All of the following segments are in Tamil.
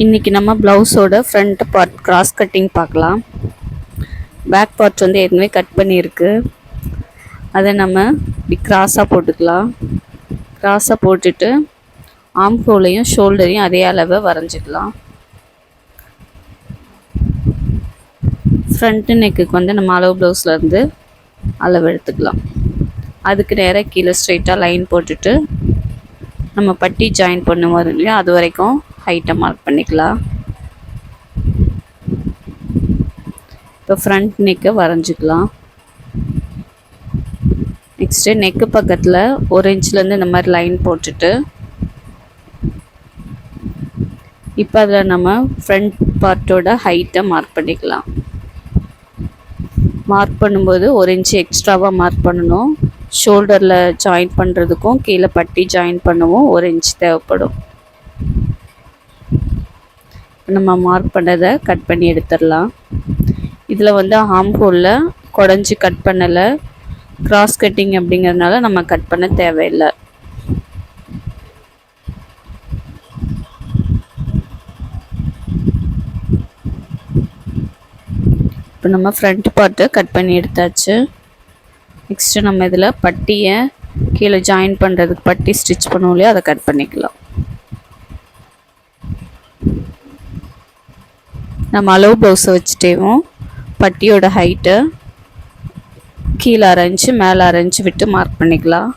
இன்றைக்கி நம்ம ப்ளவுஸோட ஃப்ரண்ட் பார்ட் கிராஸ் கட்டிங் பார்க்கலாம். பேக் பார்ட் வந்து ஏற்கனவே கட் பண்ணியிருக்கு. அதை நம்ம இப்படி கிராஸாக போட்டுக்கலாம். கிராஸாக போட்டுட்டு ஆம் ஹோலையும் ஷோல்டரையும் அதே அளவை வரைஞ்சிக்கலாம். ஃப்ரண்ட்டு நெக்குக்கு வந்து நம்ம அளவு ப்ளவுஸ்லேருந்து அளவு எடுத்துக்கலாம். அதுக்கு நேராக கீழே ஸ்ட்ரைட்டாக லைன் போட்டுட்டு நம்ம பட்டி ஜாயின் பண்ணுவோம் இல்லையா, அது வரைக்கும் ஹைட்டை மார்க் பண்ணிக்கலாம். இப்போ ஃப்ரண்ட் நெக்கை வரைஞ்சிக்கலாம். நெக்ஸ்ட்டு நெக்கு பக்கத்தில் 1 இன்ச்லேருந்து இந்த மாதிரி லைன் போட்டுட்டு இப்போ அதில் நம்ம ஃப்ரண்ட் பார்ட்டோட ஹைட்டை மார்க் பண்ணிக்கலாம். மார்க் பண்ணும்போது 1 இன்ச்சு எக்ஸ்ட்ராவாக மார்க் பண்ணணும். ஷோல்டரில் ஜாயின் பண்ணுறதுக்கும் கீழே பட்டி ஜாயின் பண்ணவும் 1 இன்ச் தேவைப்படும். நம்ம மார்க் பண்ணதை கட் பண்ணி எடுத்துடலாம். இதில் வந்து ஆம் ஹோலில் குடஞ்சி கட் பண்ணலை, கிராஸ் கட்டிங் அப்படிங்கிறதுனால நம்ம கட் பண்ண தேவையில்லை. இப்போ நம்ம ஃப்ரண்ட் பார்ட்டை கட் பண்ணி எடுத்தாச்சு. நெக்ஸ்ட்டு நம்ம இதில் பட்டியை கீழே ஜாயின் பண்ணுறதுக்கு பட்டி ஸ்டிச் பண்ணுவோம் இல்லையா, அதை கட் பண்ணிக்கலாம். நம்ம அளவு ப்ளவுஸை வச்சுட்டேவும் பட்டியோட ஹைட்டை கீழே 1/2 இன்ச்சு மேலே 1/2 இன்ச்சு விட்டு மார்க் பண்ணிக்கலாம்.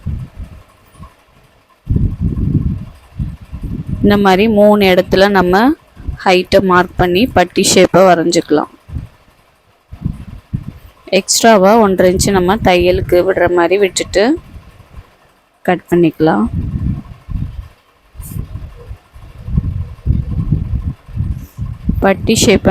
இந்த மாதிரி 3 இடத்துல நம்ம ஹைட்டை மார்க் பண்ணி பட்டி ஷேப்பை வரைஞ்சிக்கலாம். எக்ஸ்ட்ராவாக 1/2 இன்ச்சு நம்ம தையலுக்கு விடுற மாதிரி விட்டுட்டு கட் பண்ணிக்கலாம். பட்டி ஷேப்பை